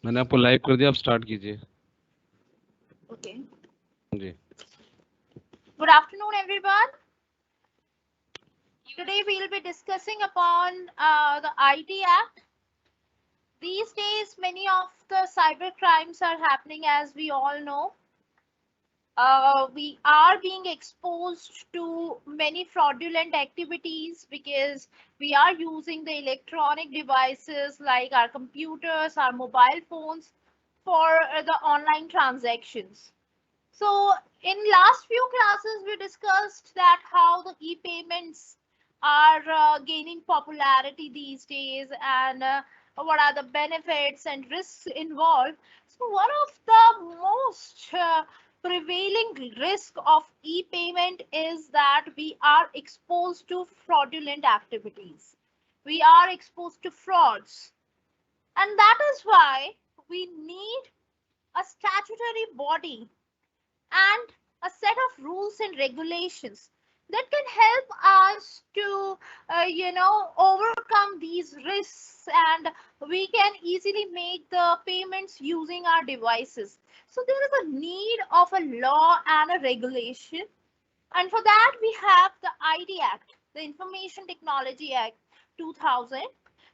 मैंने आपको लाइव कर दिया, आप स्टार्ट कीजिए। Okay. Ji. Good afternoon, everyone. Today we will be discussing upon the IT Act. These days, many of the cyber crimes are happening, as we all know. We are being exposed to many fraudulent activities because we are using the electronic devices like our computers, our mobile phones for the online transactions. So in last few classes, we discussed that how the e-payments are gaining popularity these days and what are the benefits and risks involved. So one of the most prevailing risk of e-payment is that we are exposed to fraudulent activities. We are exposed to frauds. And that is why we need a statutory body and a set of rules and regulations that can help us to overcome these risks, and we can easily make the payments using our devices. So there is a need of a law and a regulation, and for that we have the ID Act, the Information Technology Act 2000.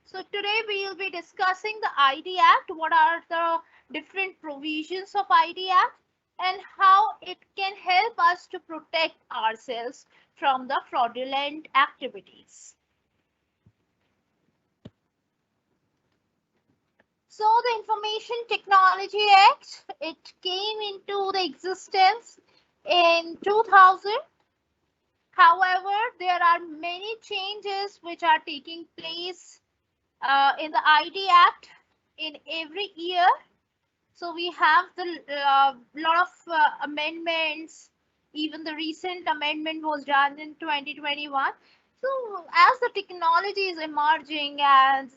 So today we will be discussing the ID Act, what are the different provisions of ID Act, and how it can help us to protect ourselves from the fraudulent activities. So the Information Technology Act, it came into the existence in 2000. However, there are many changes which are taking place in the ID Act in every year. So we have the lot of amendments. Even the recent amendment was done in 2021. So as the technology is emerging, as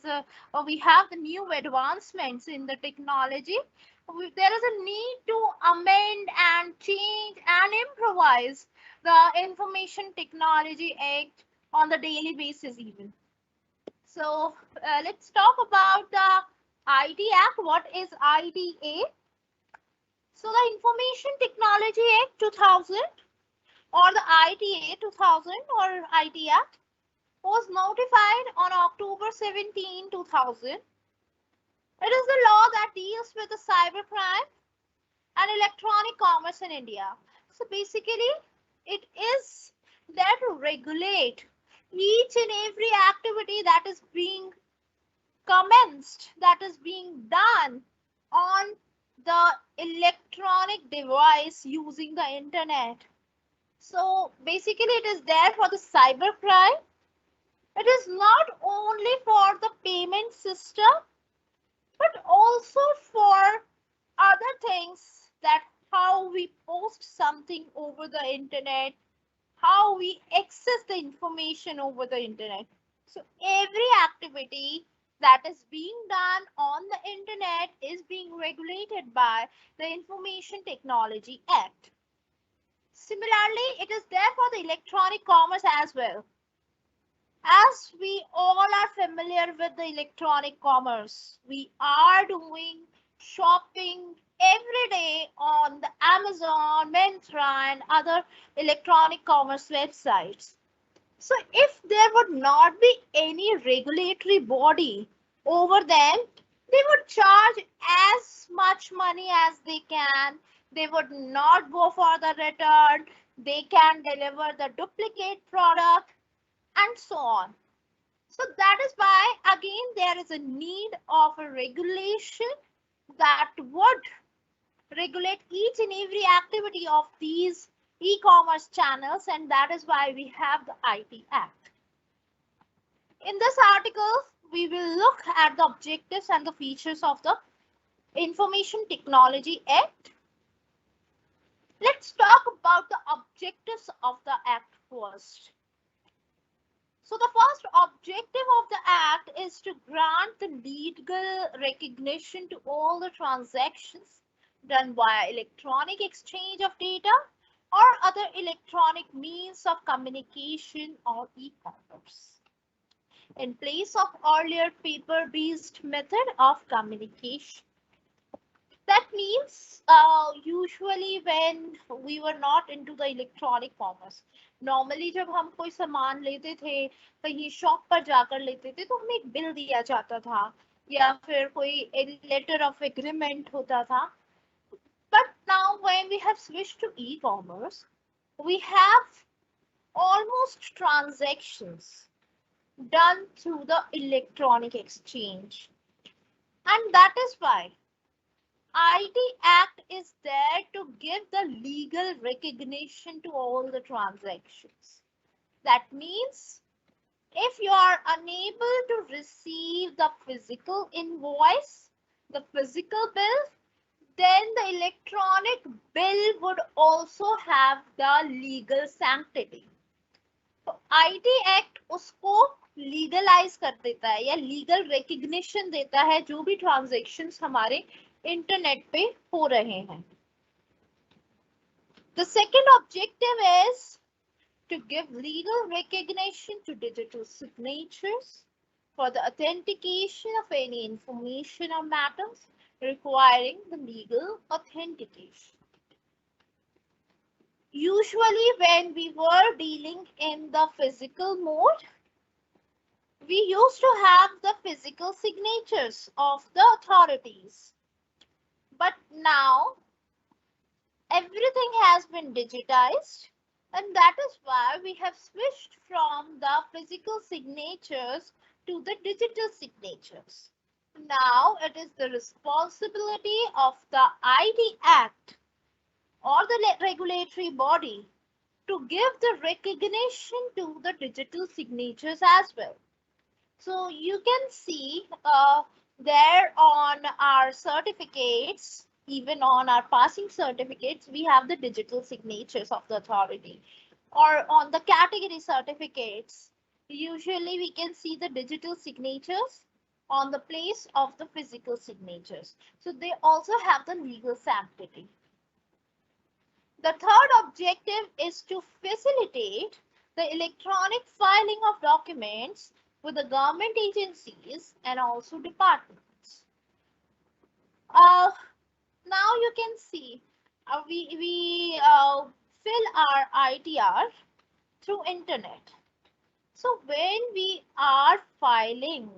we have the new advancements in the technology, there is a need to amend and change and improvise the Information Technology Act on the daily basis even. So let's talk about the ID Act. What is IDA? So the Information Technology Act 2000, or the ITA 2000, or IT Act, was notified on October 17, 2000. It is the law that deals with the cybercrime and electronic commerce in India. So basically, it is there to regulate each and every activity that is being commenced, that is being done on the electronic device using the internet. So basically it is there for the cybercrime. It is not only for the payment system, but also for other things, that how we post something over the internet, how we access the information over the internet. So every activity that is being done on the internet is being regulated by the Information Technology Act. Similarly, it is there for the electronic commerce as well. As we all are familiar with the electronic commerce, we are doing shopping every day on the Amazon, Myntra, and other electronic commerce websites. So if there would not be any regulatory body over them, they would charge as much money as they can. They would not go for the return. They can deliver the duplicate product and so on. So that is why again there is a need of a regulation that would regulate each and every activity of these e-commerce channels, and that is why we have the IT Act. In this article, we will look at the objectives and the features of the Information Technology Act. Let's talk about the objectives of the Act first. So the first objective of the Act is to grant the legal recognition to all the transactions done via electronic exchange of data or other electronic means of communication or e-commerce, in place of earlier paper-based method of communication. that means usually when we were not into the electronic commerce, normally जब हम कोई सामान लेते थे कहीं shop पर जाकर लेते थे तो हमें एक बिल दिया जाता था या फिर कोई लेटर ऑफ एग्रीमेंट होता था. But now when we have switched to e-commerce, we have almost transactions done through the electronic exchange. And that is why IT Act is there to give the legal recognition to all the transactions. That means if you are unable to receive the physical invoice, the physical bill, then the electronic bill would also have the legal sanctity. तो IT Act उसको legalise कर देता है या legal recognition देता है जो भी ट्रांजैक्शंस हमारे इंटरनेट पे हो रहे हैं. The second objective is to give legal recognition to digital signatures for the authentication of any information or matters requiring the legal authentication. Usually when we were dealing in the physical mode, we used to have the physical signatures of the authorities. But now everything has been digitized, and that is why we have switched from the physical signatures to the digital signatures. Now it is the responsibility of the IT Act or the regulatory body to give the recognition to the digital signatures as well. So you can see there on our certificates, even on our passing certificates, we have the digital signatures of the authority. Or on the category certificates, usually we can see the digital signatures on the place of the physical signatures. So they also have the legal sanctity. The third objective is to facilitate the electronic filing of documents with the government agencies and also departments. Now you can see we fill our ITR through internet. So when we are filing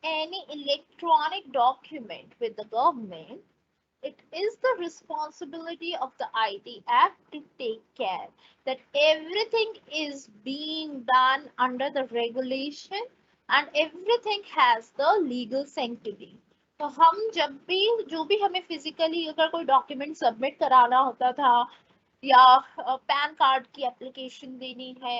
any electronic document with the government, it is the responsibility of the IT Act to take care that everything is being done under the regulation and everything has the legal sanctity. तो हम जब भी जो भी हमें physically अगर कोई document submit कराना होता था या पैन कार्ड की एप्लीकेशन देनी है,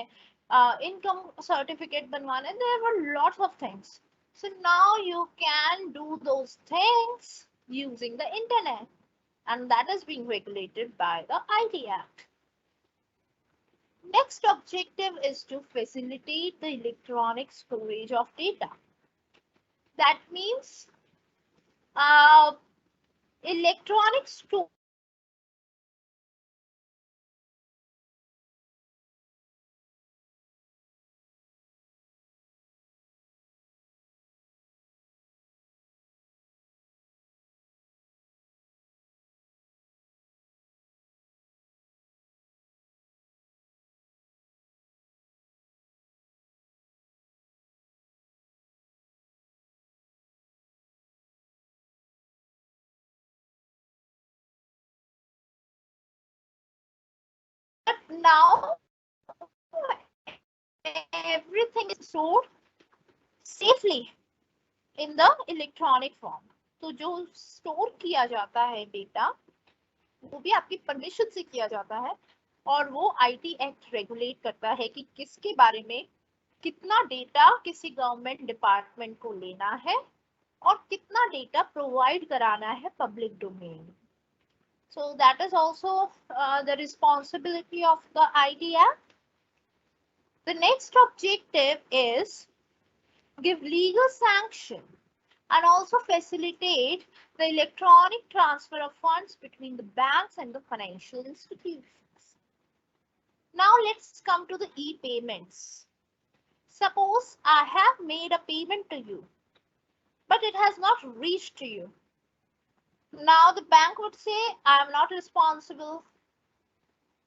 इनकम सर्टिफिकेट बनवाना है, there were lots of things. So now you can do those things using the internet, and that is being regulated by the IT Act. Next objective is to facilitate the electronic storage of data. That means electronic storage now everything is stored safely in the electronic form. तो जो store किया जाता है data वो भी आपकी permission से किया जाता है और वो IT एक्ट रेगुलेट करता है कि किसके बारे में कितना डेटा किसी गवर्नमेंट डिपार्टमेंट को लेना है और कितना डेटा प्रोवाइड कराना है public domain. So that is also the responsibility of the IT Act. The next objective is give legal sanction and also facilitate the electronic transfer of funds between the banks and the financial institutions. Now let's come to the e-payments. Suppose I have made a payment to you, but it has not reached to you. Now the bank would say, I am not responsible.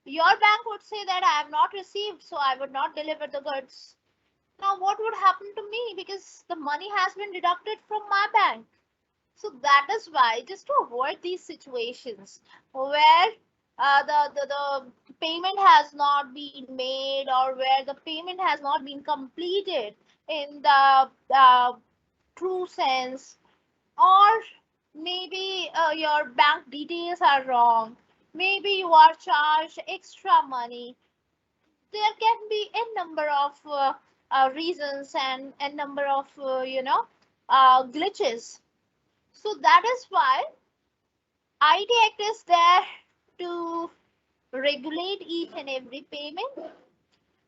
Your bank would say that I have not received, so I would not deliver the goods. Now what would happen to me, because the money has been deducted from my bank? So that is why, just to avoid these situations where the payment has not been made, or where the payment has not been completed in the true sense, or maybe your bank details are wrong, maybe you are charged extra money, there can be a number of reasons and a number of glitches. So that is why IT Act is there to regulate each and every payment,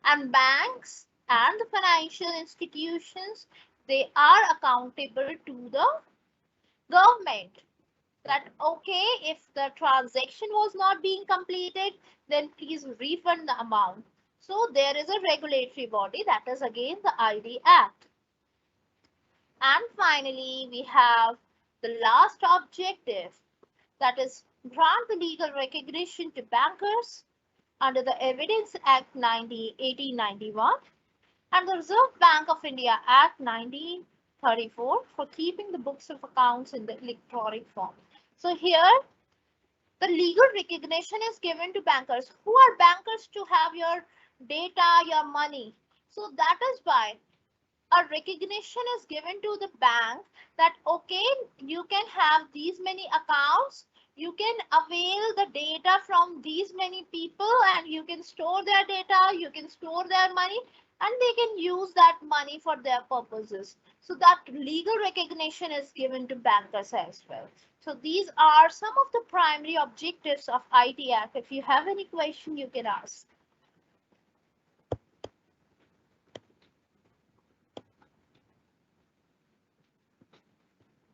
and banks and the financial institutions, they are accountable to the government. That okay, if the transaction was not being completed, then please refund the amount. So there is a regulatory body, that is again the ID Act. And finally, we have the last objective, that is grant the legal recognition to bankers under the Evidence Act 1891 and the Reserve Bank of India Act 1934 for keeping the books of accounts in the electronic form. So here the legal recognition is given to bankers. Who are bankers? To have your data, your money. So that is why a recognition is given to the bank that okay, you can have these many accounts, you can avail the data from these many people, and you can store their data, you can store their money, and they can use that money for their purposes. So that legal recognition is given to bankers as well. So these are some of the primary objectives of IT Act. If you have any question, you can ask.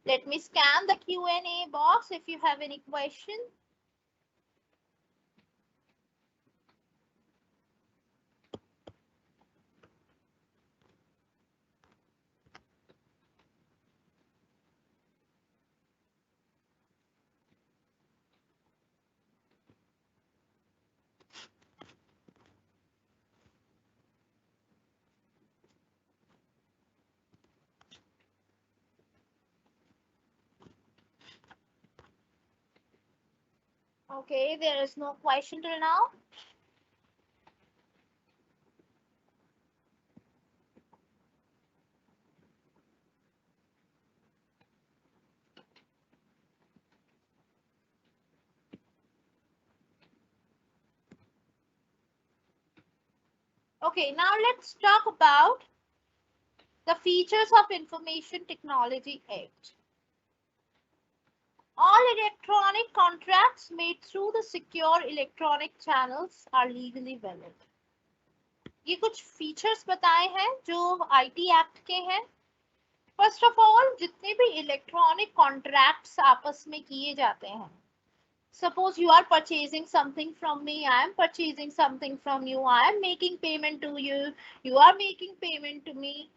Let me scan the Q&A box if you have any question. Okay, there is no question till now. Okay, now let's talk about the features of Information Technology Act. All electronic contracts made through the secure electronic channels are legally valid. ये कुछ features बताए हैं जो IT act के हैं. First of all, जितने भी electronic contracts आपस में किए जाते हैं, suppose you are purchasing something from me, I am purchasing something from you, I am making payment to you, you are making payment to me,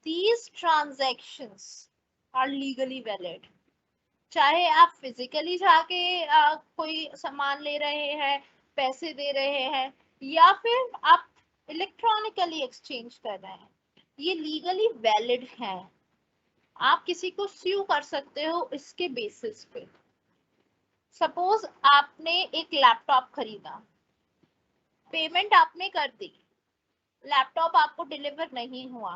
these transactions are legally valid. चाहे आप physically जाके कोई सामान ले रहे हैं, पैसे दे रहे हैं, या फिर आप इलेक्ट्रॉनिकली एक्सचेंज कर रहे हैं, ये लीगली वैलिड है. आप किसी को स्यू कर सकते हो इसके बेसिस पे. सपोज आपने एक लैपटॉप खरीदा, पेमेंट आपने कर दी, लैपटॉप आपको डिलीवर नहीं हुआ,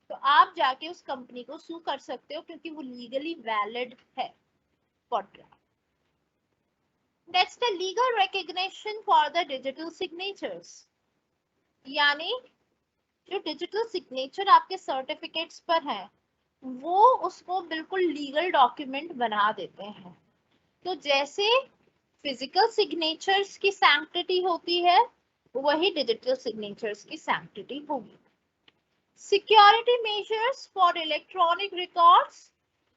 तो आप जाके उस कंपनी को सू कर सकते हो क्योंकि वो लीगली वैलिड है contract. That's the legal recognition for the digital signatures. यानी जो डिजिटल सिग्नेचर आपके सर्टिफिकेट्स पर है, वो उसको बिल्कुल लीगल डॉक्यूमेंट बना देते हैं. तो जैसे फिजिकल सिग्नेचर्स की सैंक्टिटी होती है, वही डिजिटल सिग्नेचर्स की सैंक्टिटी होगी. Security measures for electronic records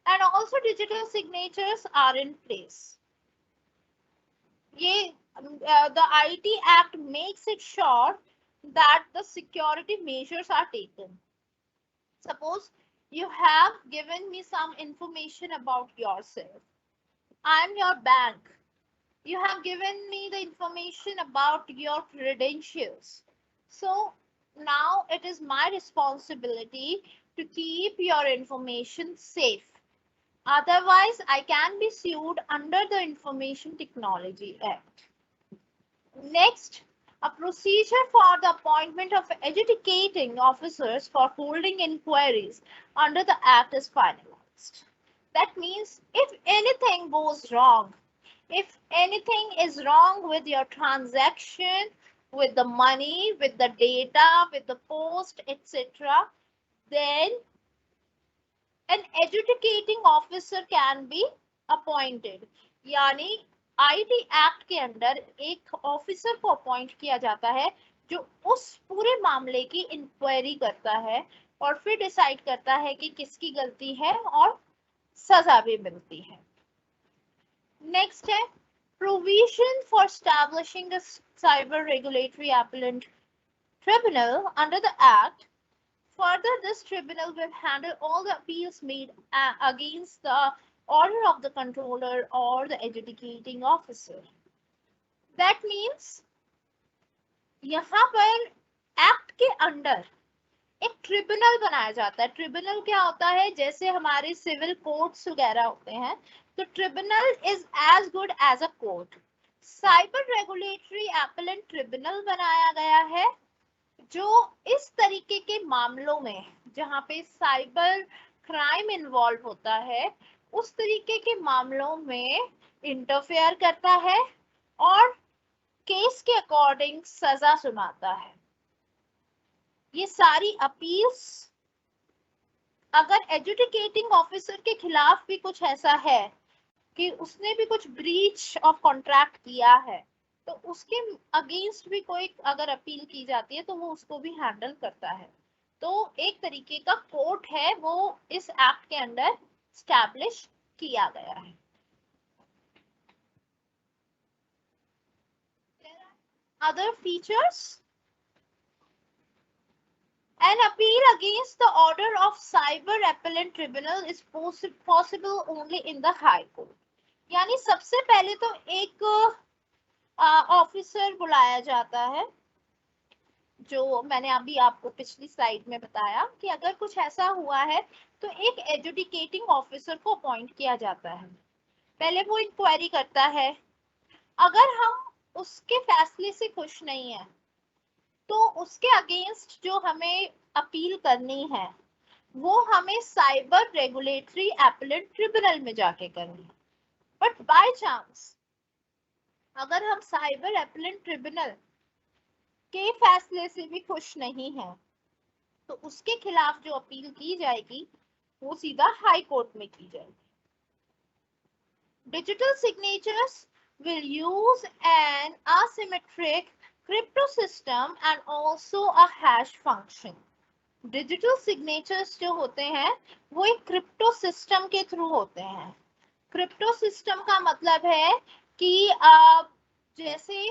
and also digital signatures are in place. The IT Act makes it sure that the security measures are taken. Suppose you have given me some information about yourself. I am your bank. You have given me the information about your credentials. So now it is my responsibility to keep your information safe. Otherwise, I can be sued under the Information Technology Act. Next, a procedure for the appointment of adjudicating officers for holding inquiries under the Act is finalized. That means if anything goes wrong, if anything is wrong with your transaction, with the money, with the data, with the post, etc., then an adjudicating officer can be appointed. यानी IT act के अंदर एक officer को appoint किया जाता है जो उस पूरे मामले की इंक्वायरी करता है और फिर डिसाइड करता है कि किसकी गलती है और सजा भी मिलती है. नेक्स्ट है provision for establishing a cyber regulatory appellate tribunal under the act. Further, this tribunal will handle all the appeals made against the order of the controller or the adjudicating officer. That means यहाँ पर act के under एक tribunal बनाया जाता है. Tribunal क्या होता है? जैसे हमारे सिविल कोर्ट्स वगैरह होते हैं, तो tribunal is as good as a court. Cyber regulatory appellate tribunal बनाया गया है जो इस तरीके के मामलों में जहां पे साइबर क्राइम इन्वॉल्व होता है उस तरीके के मामलों में इंटरफेयर करता है और केस के अकॉर्डिंग सजा सुनाता है. ये सारी अपील्स अगर एडजुडिकेटिंग ऑफिसर के खिलाफ भी कुछ ऐसा है कि उसने भी कुछ ब्रीच ऑफ कॉन्ट्रैक्ट किया है तो उसके अगेंस्ट भी कोई अगर अपील की जाती है तो वो उसको भी हैंडल करता है. तो एक तरीके का कोर्ट है वो इस एक्ट के अंदर स्टैब्लिश किया गया है. Other features. An appeal against the order of cyber appellate tribunal is possible only in the high court. यानी सबसे पहले तो एक ऑफिसर बुलाया जाता है जो मैंने अभी आपको पिछली स्लाइड में बताया कि अगर कुछ ऐसा हुआ है तो एक एडजुडिकेटिंग ऑफिसर को अपॉइंट किया जाता है. पहले वो इंक्वायरी करता है. अगर हम उसके फैसले से खुश नहीं है तो उसके अगेंस्ट जो हमें अपील करनी है वो हमें साइबर रेगुलेटरी एपेलेट ट्रिब्यूनल में जाके करनी है. बट बाय चांस अगर हम साइबर एपेलेट ट्रिब्यूनल के फैसले से भी खुश नहीं है तो उसके खिलाफ जो अपील की जाएगी वो सीधा हाई कोर्ट में की जाएगी. Digital signatures will use an asymmetric crypto system and also a hash function. Digital signatures जो होते हैं वो एक क्रिप्टो सिस्टम के थ्रू होते हैं. क्रिप्टो सिस्टम का मतलब है कि जैसे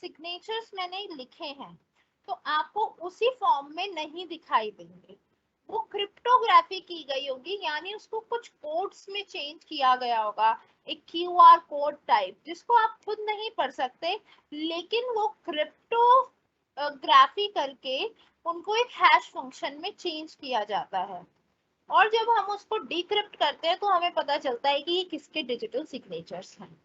सिग्नेचर्स मैंने लिखे हैं तो आपको उसी फॉर्म में नहीं दिखाई देंगे. वो क्रिप्टोग्राफी की गई होगी यानी उसको कुछ कोड्स में चेंज किया गया होगा. एक क्यूआर कोड टाइप जिसको आप खुद नहीं पढ़ सकते लेकिन वो क्रिप्टोग्राफी करके उनको एक हैश फंक्शन में चेंज किया जाता है और जब हम उसको डिक्रिप्ट करते हैं तो हमें पता चलता है कि ये किसके डिजिटल सिग्नेचर्स हैं.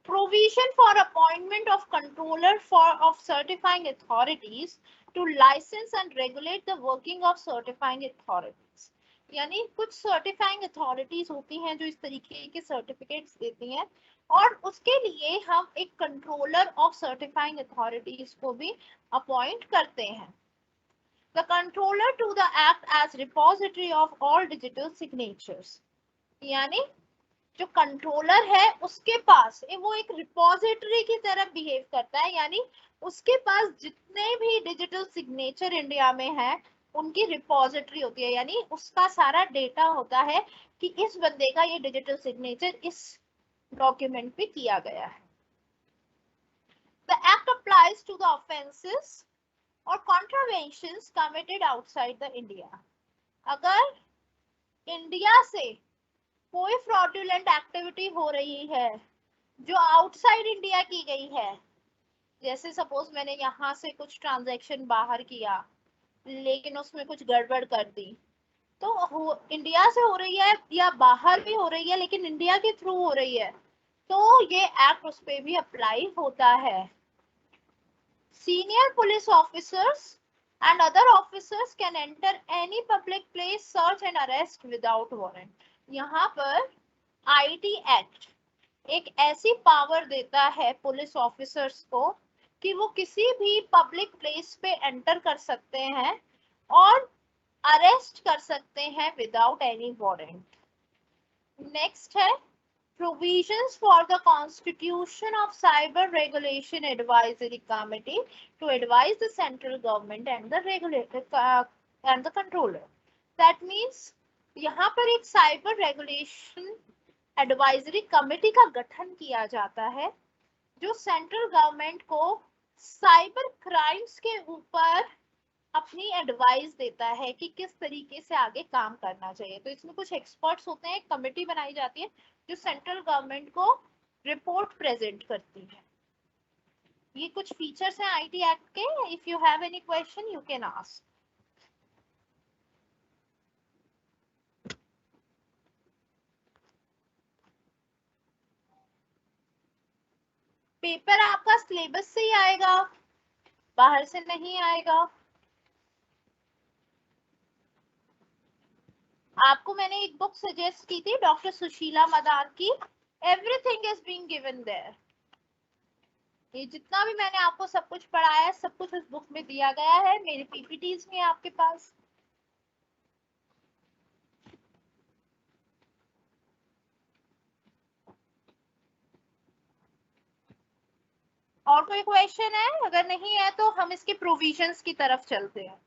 Provision for appointment of controller of certifying authorities to license and regulate the working of certifying authorities. यानी कुछ सर्टिफाइंग अथॉरिटीज होती हैं जो इस तरीके के सर्टिफिकेट्स देती हैं और उसके लिए हम एक कंट्रोलर ऑफ सर्टिफाइंग अथॉरिटीज को भी अपॉइंट करते हैं. The controller to the act as repository of all digital signatures. यानी जो कंट्रोलर है उसके पास वो एक रिपोजिटरी की तरह बिहेव करता है. यानी उसके पास जितने भी डिजिटल सिग्नेचर इंडिया में है उनकी रिपोजिटरी होती है. यानी उसका सारा डेटा होता है कि इस बंदे का ये डिजिटल सिग्नेचर इस डॉक्यूमेंट पे किया गया है. The act applies to the offences और contraventions committed outside the India. अगर इंडिया से कोई फ्रॉडुलेंट एक्टिविटी हो रही है जो आउटसाइड इंडिया की गई है, जैसे सपोज मैंने यहाँ से कुछ ट्रांजैक्शन बाहर किया लेकिन उसमें कुछ गड़बड़ कर दी, तो इंडिया से हो रही है या बाहर भी हो रही है लेकिन इंडिया के थ्रू हो रही है, तो ये एक्ट उस पर भी अप्लाई होता है। Senior police officers and other officers can enter any public place, search and arrest without warrant. यहाँ पर IT एक्ट एक ऐसी पावर देता है पुलिस ऑफिसर्स को कि वो किसी भी पब्लिक प्लेस पे एंटर कर सकते हैं और अरेस्ट कर सकते हैं विदाउट एनी वारंट। नेक्स्ट है provisions for the constitution of cyber regulation advisory committee to advise the central government and the regulator and the controller. That means यहाँ पर एक साइबर रेगुलेशन एडवाइजरी कमेटी का गठन किया जाता है जो सेंट्रल गवर्नमेंट को साइबर क्राइम्स के ऊपर अपनी एडवाइस देता है कि किस तरीके से आगे काम करना चाहिए। तो इसमें कुछ एक्सपर्ट्स होते हैं, कमेटी बनाई जाती है जो सेंट्रल गवर्नमेंट को रिपोर्ट प्रेजेंट करती है। ये कुछ फीचर्स हैं आईटी एक्ट के। If you have any question you can ask. Paper आपका सिलेबस से ही आएगा, बाहर से नहीं आएगा। आपको मैंने एक बुक सजेस्ट की थी डॉक्टर सुशीला मदार की, everything is being given there. ये जितना भी मैंने आपको सब कुछ पढ़ाया है सब कुछ उस बुक में दिया गया है, मेरे पीपीटीज में आपके पास। और कोई क्वेश्चन है? अगर नहीं है तो हम इसके प्रोविजंस की तरफ चलते हैं।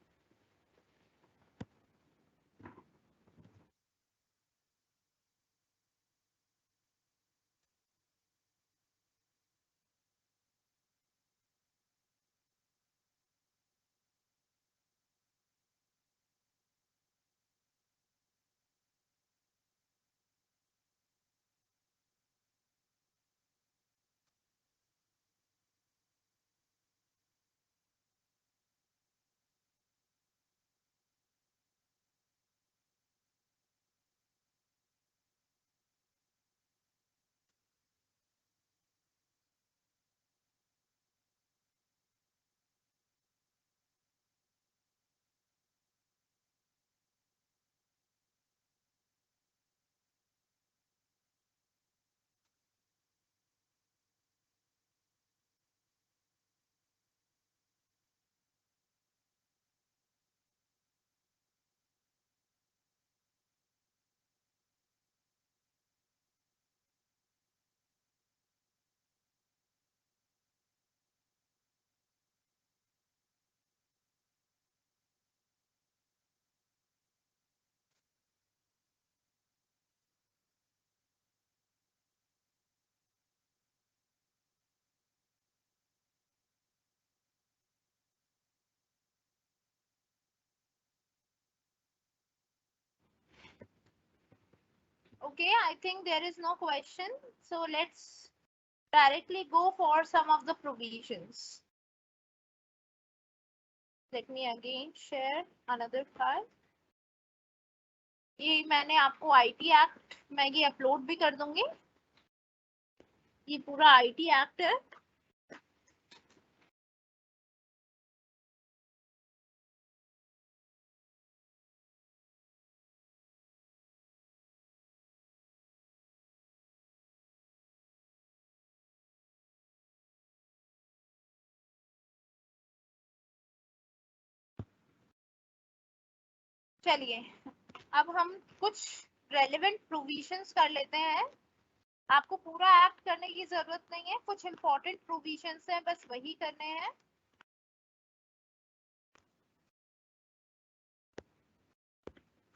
Okay, I think there is no question. So let's directly go for some of the provisions. Let me again share another file. ये मैंने आपको आईटी एक्ट मैं ये अपलोड भी कर दूंगी। ये पूरा आईटी एक्ट है। चलिए अब हम कुछ रेलेवेंट प्रोविजंस कर लेते हैं। आपको पूरा एक्ट करने की जरूरत नहीं है, कुछ इंपॉर्टेंट प्रोविजंस हैं बस वही करने हैं।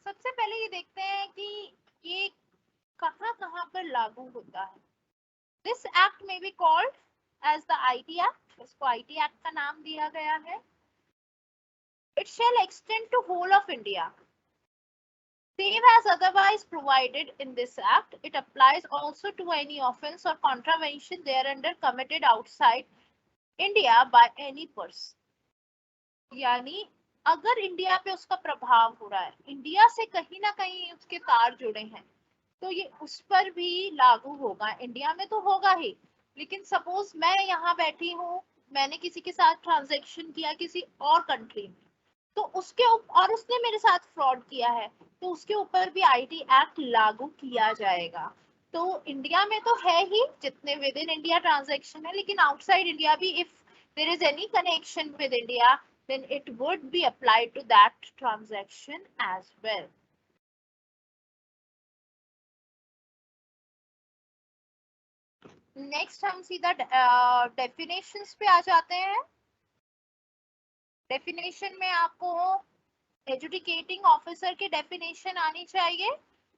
सबसे पहले ये देखते हैं कि ये कहाँ पर लागू होता है। दिस एक्ट में be called as the IT act. इसको आईटी एक्ट का नाम दिया गया है। It shall extend to whole of India. Same as otherwise provided in this act, it applies also to any offense or contravention thereunder committed outside India by any person. यानी अगर India पे उसका प्रभाव हो रहा है, इंडिया से कहीं ना कहीं उसके तार जुड़े हैं, तो ये उस पर भी लागू होगा। इंडिया में तो होगा ही, लेकिन सपोज मैं यहाँ बैठी हूँ, मैंने किसी के साथ ट्रांजैक्शन किया किसी और कंट्री में, तो उसके और उसने मेरे साथ फ्रॉड किया है, तो उसके ऊपर भी आईटी एक्ट लागू किया जाएगा। तो इंडिया में तो है ही जितने विद इन इंडिया ट्रांजैक्शन है, लेकिन आउटसाइड इंडिया भी if there is any connection with India, then it would be applied to that transaction as well. Next हम सीधा डेफिनेशंस पे आ जाते हैं। डेफिनेशन में आपको एजुकेटिंग ऑफिसर की डेफिनेशन आनी चाहिए।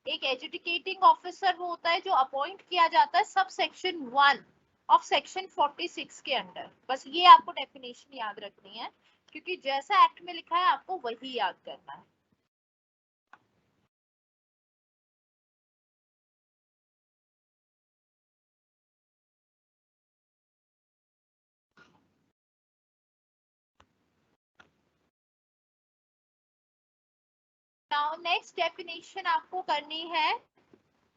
एक एजुकेटिंग ऑफिसर वो होता है जो अपॉइंट किया जाता है सब सेक्शन 1 ऑफ सेक्शन 46 के अंडर। बस ये आपको डेफिनेशन याद रखनी है, क्योंकि जैसा एक्ट में लिखा है आपको वही याद करना है। नाउ नेक्स्ट डेफिनेशन आपको करनी है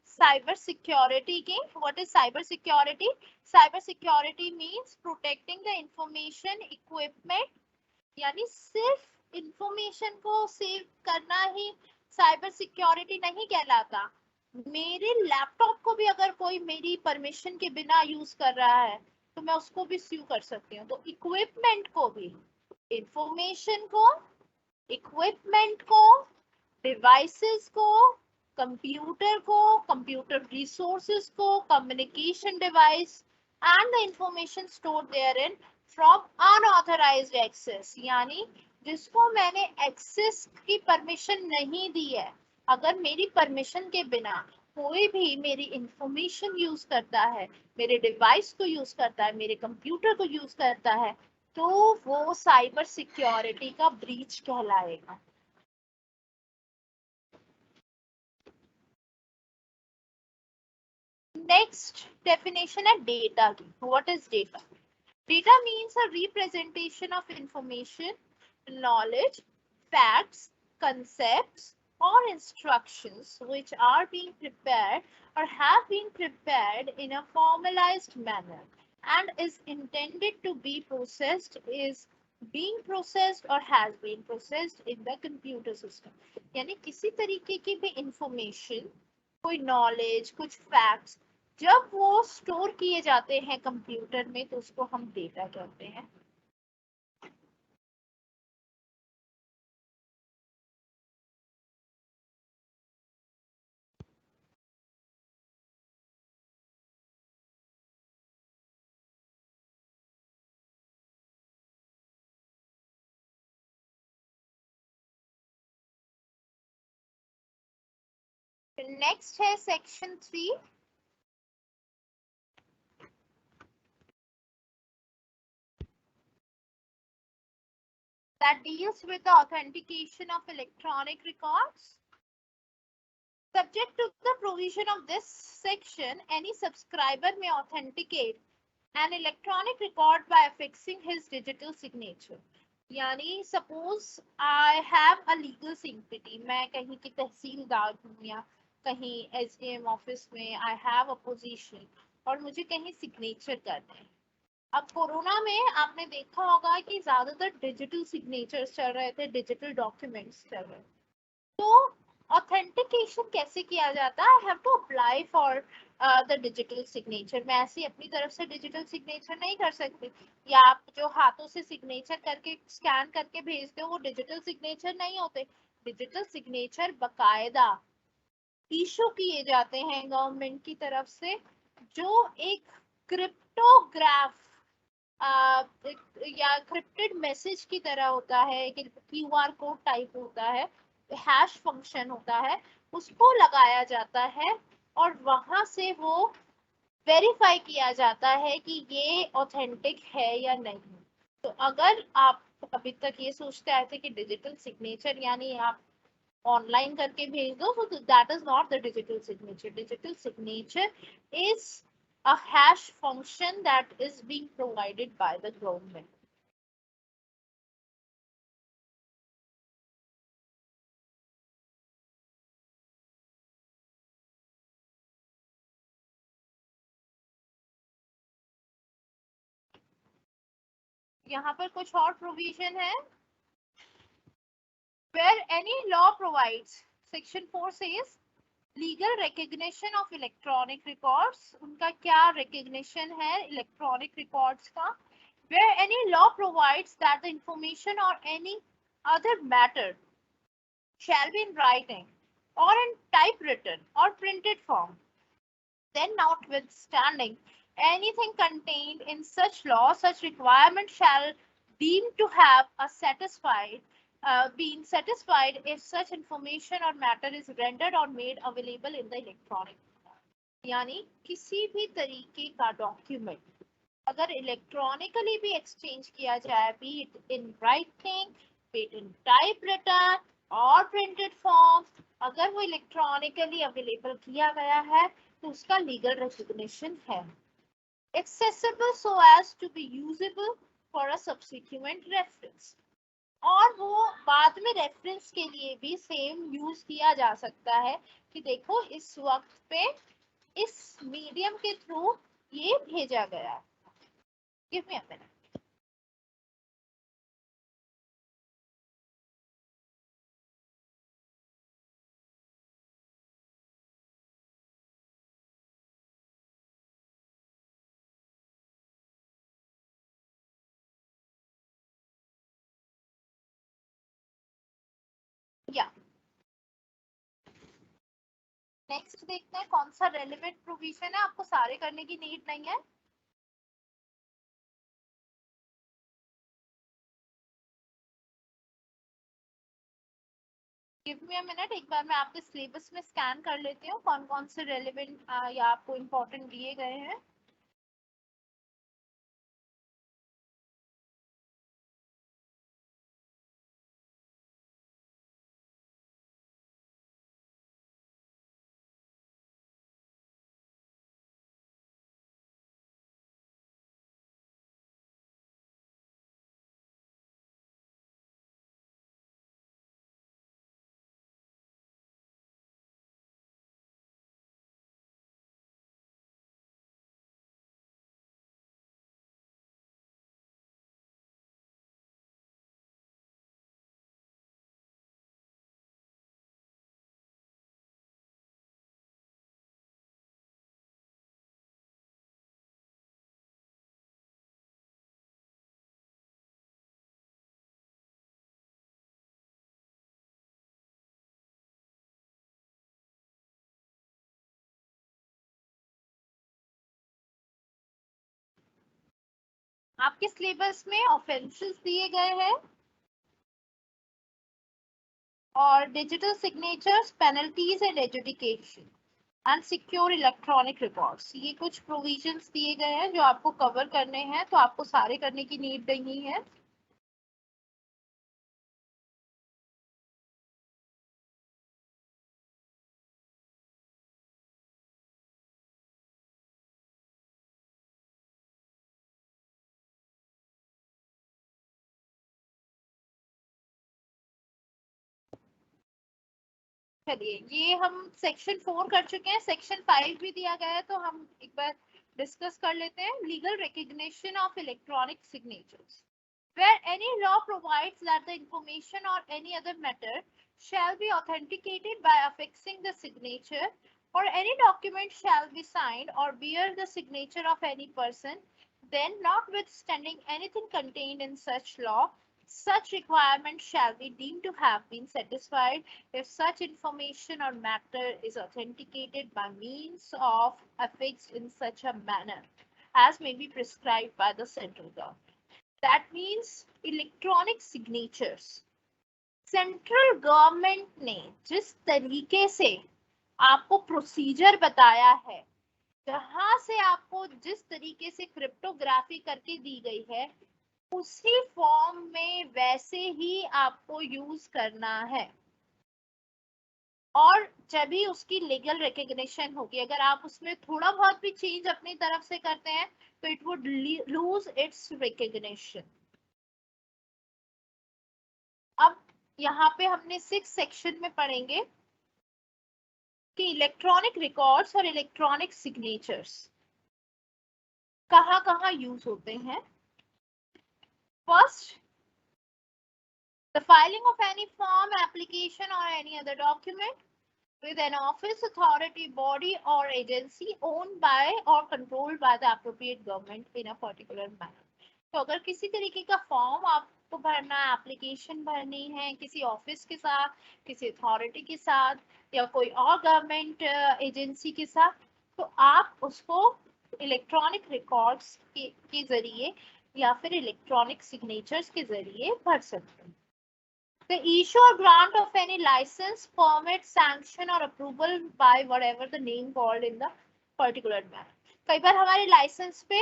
साइबर सिक्योरिटी की। What is cyber security? Cyber security means protecting the information equipment, यानी सिर्फ इंफॉर्मेशन को सेव करना ही साइबर सिक्योरिटी नहीं कहलाता। मेरे लैपटॉप को भी अगर कोई मेरी परमिशन के बिना यूज कर रहा है तो मैं उसको भी स्यू कर सकती हूँ। तो इक्विपमेंट को भी, इंफॉर्मेशन को, इक्विपमेंट को, डिवाइसेस को, कंप्यूटर को, कंप्यूटर रिसोर्सेज को, communication device and the information stored therein from unauthorised access, यानी जिसको मैंने एक्सेस की परमिशन नहीं दी है, अगर मेरी परमिशन के बिना कोई भी मेरी इंफॉर्मेशन यूज करता है, मेरे डिवाइस को यूज करता है, मेरे कंप्यूटर को यूज करता है, तो वो साइबर सिक्योरिटी का ब्रीच कहलाएगा। Next definition है data की। What is data? Data means a representation of information, knowledge, facts, concepts, or instructions which are being prepared or have been prepared in a formalized manner and is intended to be processed, is being processed or has been processed in the computer system. यानी किसी तरीके की भी information, कोई knowledge, कुछ facts जब वो store किए जाते हैं कंप्यूटर में तो उसको हम डेटा कहते हैं। नेक्स्ट है section 3, that deals with the authentication of electronic records. Subject to the provision of this section, any subscriber may authenticate an electronic record by affixing his digital signature. यानी suppose I have a legal sympathy, मैं कहीं की तहसीलदार हूँ या कहीं SDM office में I have a position और मुझे कहीं सिग्नेचर करना है। अब कोरोना में आपने देखा होगा कि ज्यादातर डिजिटल सिग्नेचर्स चल रहे थे, डिजिटल डॉक्यूमेंट्स चल रहे थे। तो ऑथेंटिकेशन कैसे किया जाता है? I have to apply for the digital signature. मैं ऐसे अपनी तरफ से डिजिटल सिग्नेचर नहीं कर सकती, या आप जो हाथों से सिग्नेचर करके स्कैन करके भेजते हो वो डिजिटल सिग्नेचर नहीं होते। डिजिटल सिग्नेचर बकायदा इशू किए जाते हैं गवर्नमेंट की तरफ से, जो एक क्रिप्टोग्राफ या क्रिप्टेड मैसेज की तरह होता है, कि क्यूआर कोड टाइप होता है, हैश फंक्शन होता है, उसको लगाया जाता है और वहां से वो वेरीफाई किया जाता है कि ये ऑथेंटिक है या नहीं। तो अगर आप अभी तक ये सोचते आए थे कि डिजिटल सिग्नेचर यानी आप ऑनलाइन करके भेज दो, so that is not the digital signature. Digital signature is a hash function that is being provided by the government. यहाँ पर कुछ और प्रोविजन है. Where any law provides, section 4 says legal recognition of electronic records. उनका क्या recognition है electronic records का? Where any law provides that the information or any other matter shall be in writing or in typewritten or printed form, then notwithstanding anything contained in such law, such requirement shall deem to have a been satisfied if such information or matter is rendered or made available in the electronic. यानी किसी भी तरीके का document अगर electronically भी exchange किया जाए, be it in writing, be it in typewritten और printed form, अगर वो इलेक्ट्रॉनिकली अवेलेबल किया गया है तो उसका लीगल रिकॉग्निशन है. Accessible so as to be usable for a subsequent reference. और वो बाद में रेफरेंस के लिए भी सेम यूज किया जा सकता है कि देखो इस वक्त पे इस मीडियम के थ्रू ये भेजा गया. Give me a minute. Yeah. Next देखते हैं कौन सा रेलेवेंट प्रोविजन है. आपको सारे करने की नीड नहीं है. गिव मी अ मिनट, एक बार मैं आपके सिलेबस में स्कैन कर लेती हूँ कौन कौन से रेलेवेंट या आपको इम्पोर्टेंट दिए गए हैं. आपके सिलेबस में ऑफेंसेस दिए गए हैं और digital signatures, penalties and education and secure electronic records, ये कुछ प्रोविजंस दिए गए हैं जो आपको कवर करने हैं. तो आपको सारे करने की नीड नहीं है. चलिए ये हम सेक्शन 4 कर चुके हैं. सेक्शन 5 भी दिया गया है तो हम एक बार डिस्कस कर लेते हैं. Legal recognition of electronic signatures. Where any law provides that the information or any other matter shall be authenticated by affixing the signature, or any document shall be signed or bear the signature of any person, then notwithstanding anything contained in such law, such requirement shall be deemed to have been satisfied if such information or matter is authenticated by means of affixed in such a manner as may be prescribed by the central government. That means electronic signatures central government ने जिस तरीके से आपको procedure बताया है, जहां से आपको जिस तरीके से क्रिप्टोग्राफी करके दी गई है, उसी फॉर्म में वैसे ही आपको यूज करना है. और जब भी उसकी लीगल रिकग्निशन होगी। अगर आप उसमें थोड़ा बहुत भी चेंज अपनी तरफ से करते हैं तो it would lose its recognition. अब यहाँ पे हमने 6 सेक्शन में पढ़ेंगे कि इलेक्ट्रॉनिक रिकॉर्ड्स और इलेक्ट्रॉनिक सिग्नेचर्स कहाँ कहाँ यूज होते हैं। First, the filing of any form, application or any other document with an office, authority, body or agency owned by or controlled by the appropriate government in a particular manner. तो अगर किसी तरीके का form आपको भरना है, application भरनी है किसी ऑफिस के साथ, किसी अथॉरिटी के साथ या कोई और गवर्नमेंट एजेंसी के साथ, तो आप उसको इलेक्ट्रॉनिक रिकॉर्ड्स के जरिए या फिर इलेक्ट्रॉनिक सिग्नेचर्स के जरिए भर सकते हैं। The issue or grant of any license, permit, sanction or approval by whatever the name called in the particular manner. कई बार हमारे लाइसेंस पे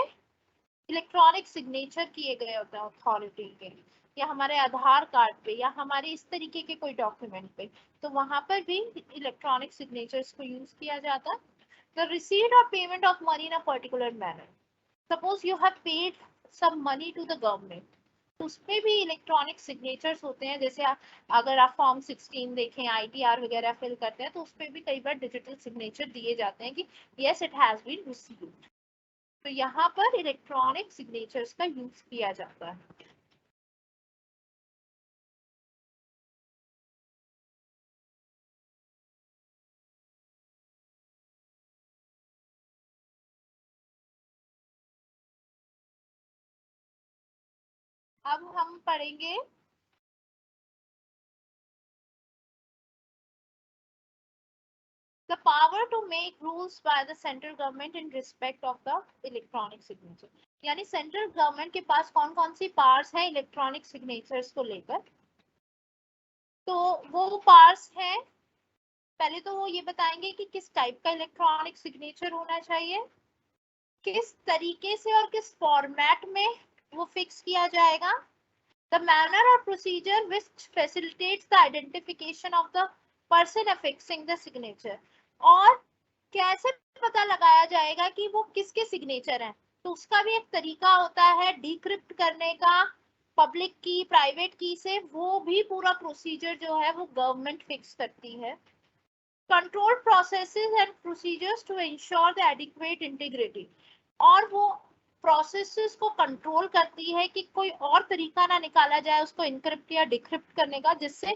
इलेक्ट्रॉनिक सिग्नेचर किए गए होते हैं अथॉरिटी के, या हमारे आधार कार्ड पे, या हमारे इस तरीके के कोई डॉक्यूमेंट पे, तो वहां पर भी इलेक्ट्रॉनिक सिग्नेचर्स को यूज किया जाता है। The receipt or payment of money in a particular manner. Suppose you have paid some money to the government. उसमें भी इलेक्ट्रॉनिक सिग्नेचर्स होते हैं। जैसे अगर आप फॉर्म 16 देखें, ITR वगैरह फिल करते हैं, तो उसमें भी कई बार डिजिटल सिग्नेचर दिए जाते हैं कि yes it has been received. तो यहाँ पर इलेक्ट्रॉनिक सिग्नेचर्स का यूज किया जाता है। अब हम पढ़ेंगे the power to make rules by the central government in respect of the electronic signature. यानी सेंट्रल गवर्नमेंट के पास कौन कौन सी पावर्स हैं इलेक्ट्रॉनिक सिग्नेचर्स को लेकर। तो वो पावर्स हैं, पहले तो वो ये बताएंगे कि किस टाइप का इलेक्ट्रॉनिक सिग्नेचर होना चाहिए, किस तरीके से और किस फॉर्मेट में वो फिक्स किया जाएगा, the manner or procedure which facilitates the identification of the person affixing the signature, और कैसे पता लगाया जाएगा कि वो किसके सिग्नेचर हैं। तो उसका भी एक तरीका होता है डिक्रिप्ट करने का, पब्लिक की प्राइवेट की से, वो भी पूरा प्रोसीजर जो है वो गवर्नमेंट फिक्स करती है। Control processes and procedures to ensure the adequate integrity, और वो प्रोसेसेस को कंट्रोल करती है कि कोई और तरीका ना निकाला जाए उसको इनक्रिप्ट या डिक्रिप्ट करने का, जिससे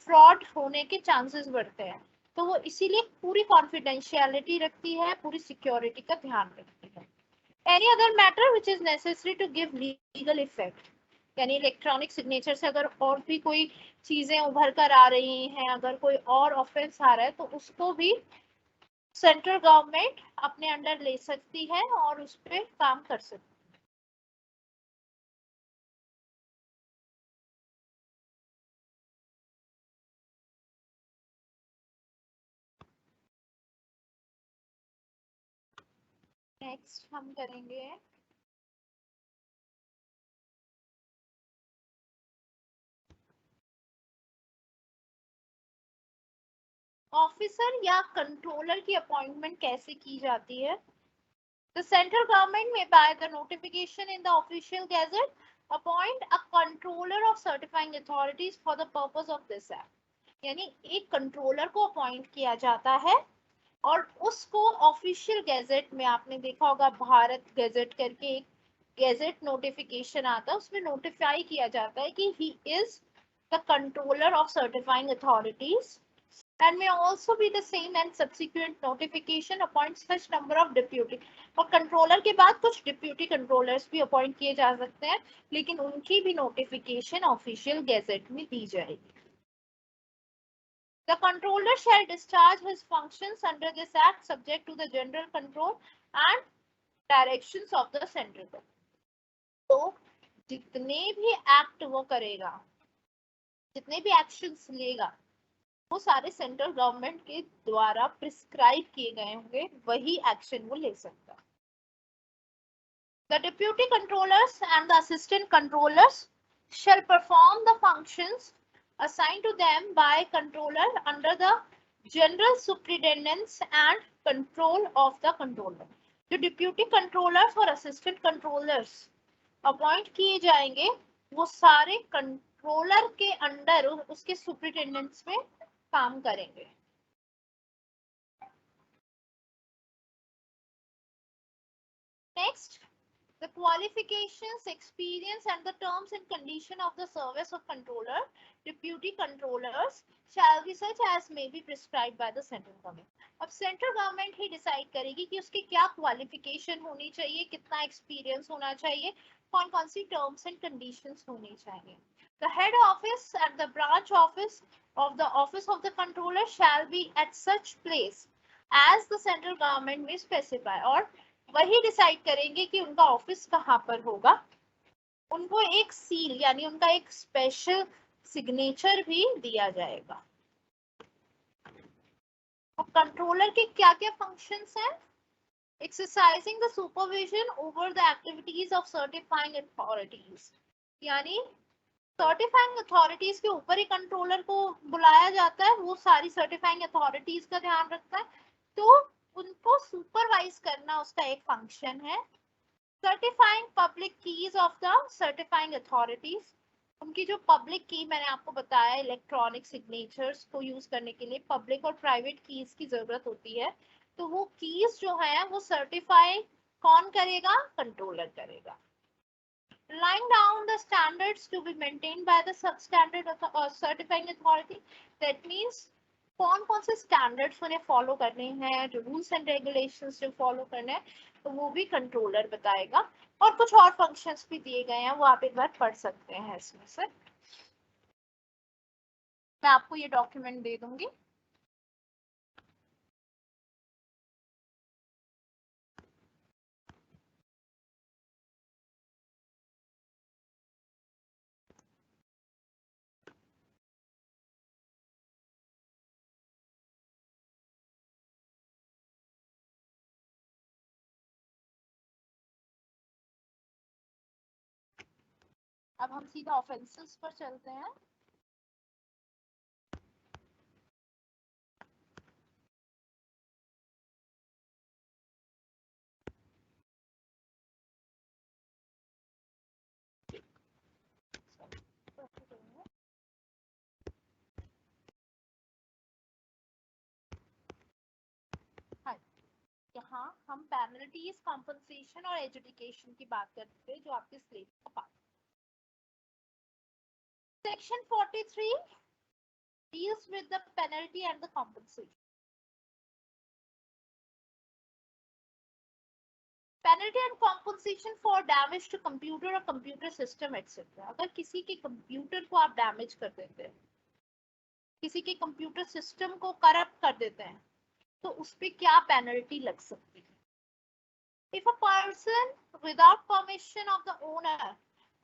फ्रॉड होने के चांसेस बढ़ते हैं। तो वो इसीलिए पूरी कॉन्फिडेंशियलिटी रखती है, पूरी सिक्योरिटी का ध्यान रखती है। Any other matter which is necessary to give legal effect, यानी इलेक्ट्रॉनिक सिग्नेचर से अगर और भी कोई चीजें उभर कर आ रही हैं, अगर कोई और ऑफेंस आ रहा है, तो उसको भी सेंट्रल गवर्नमेंट अपने अंडर ले सकती है और उस पर काम कर सकती है। नेक्स्ट हम करेंगे ऑफिसर या कंट्रोलर की अपॉइंटमेंट कैसे की जाती है। The central government may by the notification in the official gazette appoint a controller of certifying authorities for the purpose of this act. यानी एक कंट्रोलर को अपॉइंट किया जाता है और उसको ऑफिशियल गैजेट में, आपने देखा होगा भारत गैजेट करके एक गैजेट नोटिफिकेशन आता है, उसमें नोटिफाई किया जाता है कि he is the controller of certifying authorities and may also be the same and subsequent notification appoint such number of deputy, और कंट्रोलर के बाद कुछ डिप्यूटी कंट्रोलर्स भी अपॉइंट किए जा सकते हैं, लेकिन उनकी भी नोटिफिकेशन ऑफिशियल गैजेट में दी जाएगी। The controller shall discharge his functions under this act subject to the general control and directions of the central government. तो जितने भी एक्ट वो करेगा, जितने भी एक्शंस लेगा, वो सारे सेंट्रल गवर्नमेंट के द्वारा प्रिस्क्राइब किए गए होंगे, वही एक्शन वो ले सकता है। The deputy controllers and the assistant controllers shall perform the functions assigned to them by controller under the general superintendence and control of the controller. जो डिप्यूटी कंट्रोलर्स और असिस्टेंट कंट्रोलर्स अपॉइंट किए जाएंगे वो सारे कंट्रोलर के under उसके सुप्रिटेंडेंस में काम करेंगे। Next, the qualifications, experience and the terms and condition of the service of controller, deputy controllers shall be such as may be prescribed by the central government। अब सेंट्रल गवर्नमेंट ही decide करेगी कि उसकी क्या qualification होनी चाहिए, कितना experience होना चाहिए, कौन कौन सी टर्म्स एंड कंडीशंस होनी चाहिए। The head office and the branch office of the office of the controller shall be at such place as the central government may specify। और वही डिसाइड करेंगे कि उनका ऑफिस कहाँ पर होगा। उनको एक सील यानी उनका एक स्पेशल सिग्नेचर भी दिया जाएगा। अब कंट्रोलर के क्या क्या फंक्शंस हैं? Exercising the supervision over the activities of certifying authorities, यानी सर्टिफाइंग अथॉरिटीज के ऊपर ही कंट्रोलर को बुलाया जाता है, वो सारी सर्टिफाइंग अथॉरिटीज का ध्यान रखता है, तो उनको सुपरवाइज करना उसका एक फंक्शन है। Certifying public keys of the certifying authorities, उनकी जो पब्लिक की मैंने आपको बताया इलेक्ट्रॉनिक सिग्नेचर्स को यूज करने के लिए पब्लिक और प्राइवेट कीज की जरूरत होती है, तो वो कीज जो है वो सर्टिफाई कौन करेगा? कंट्रोलर करेगा। Laying down the standards to be maintained by the substandard certifying authority, that means कौन कौन से स्टैंडर्ड्स उन्हें फॉलो करने हैं, जो रूल्स एंड रेगुलेशंस जो फॉलो करने हैं, तो वो भी कंट्रोलर बताएगा। और कुछ और फंक्शंस भी दिए गए हैं, वो आप एक बार पढ़ सकते हैं इसमें से। मैं आपको ये डॉक्यूमेंट दे दूंगी। अब हम सीधा ऑफेंसेस पर चलते हैं। यहाँ हम पेनल्टीज, कॉम्पनसेशन और एजुकेशन की बात करते हैं, जो आपके सिलेबस का part. Section 43 deals with the penalty and the compensation. Penalty and compensation for damage to computer or computer system etc. अगर किसी के कंप्यूटर को आप डैमेज कर देते हैं, किसी के कंप्यूटर सिस्टम को करप्ट कर देते हैं, तो उस पे क्या पेनल्टी लग सकती है? If a person without permission of the owner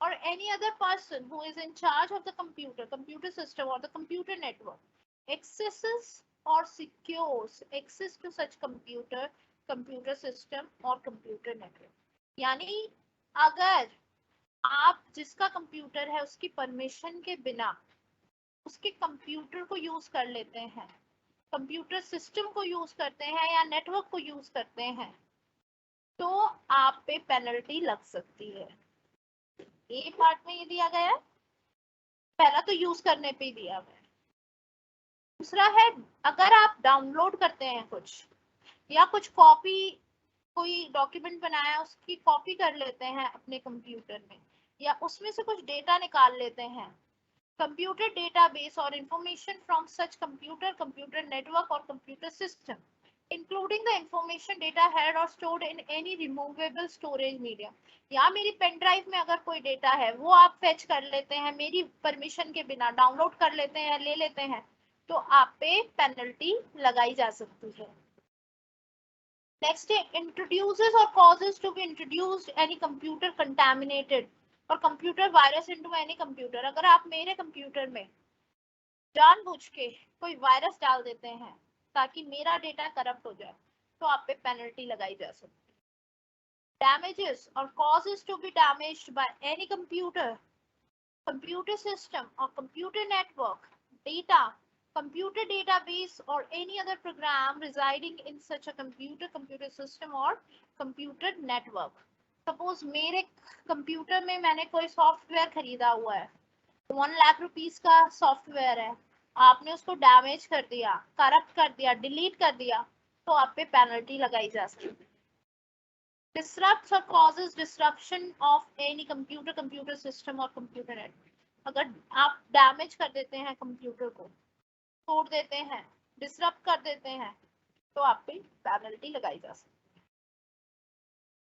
or any other person who is in charge of the computer system or the computer network accesses or secures access to such computer system or computer network, यानी अगर आप जिसका computer है उसकी permission के बिना उसके computer को यूज कर लेते हैं, कंप्यूटर सिस्टम को यूज करते हैं या नेटवर्क को यूज करते हैं, तो आप पे पेनल्टी लग सकती है। ए पार्ट में ये दिया गया है, पहला तो यूज करने पे ही दिया हुआ है। दूसरा है अगर आप डाउनलोड करते हैं कुछ या कुछ कॉपी, कोई डॉक्यूमेंट बनाया उसकी कॉपी कर लेते हैं अपने कंप्यूटर में, या उसमें से कुछ डेटा निकाल लेते हैं, computer database or information from such computer network or computer system including the information data had or stored in any removable storage medium, या मेरी पेन ड्राइव में अगर कोई डेटा है वो आप फेच कर लेते हैं मेरी परमिशन के बिना, डाउनलोड कर लेते हैं, ले लेते हैं, तो आप पे पेनल्टी लगाई जा सकती है। नेक्स्ट है introduces or causes to be introduced any computer contaminated or computer virus into any computer. अगर आप मेरे कंप्यूटर में जानबूझ के कोई वायरस डाल देते हैं ताकि मेरा डेटा करप्ट हो जाए, तो आप पे पेनल्टी लगाई जा सकती है। Damages or causes to be damaged by any computer, computer system or computer network, data, computer database or any other program residing in such a computer system or computer network. Suppose मेरे computer में मैंने कोई software खरीदा हुआ है, 1 lakh rupees का software है, आपने उसको डैमेज कर दिया, करप्ट कर दिया, डिलीट कर दिया, तो आप पे पेनल्टी लगाई जा सकती है. Disrupts or causes disruption of any computer system or computer network. अगर आप डैमेज कर देते हैं कंप्यूटर को, तोड़ देते हैं, डिसरप्ट कर देते हैं, तो आप पे पेनल्टी लगाई जा सकती है.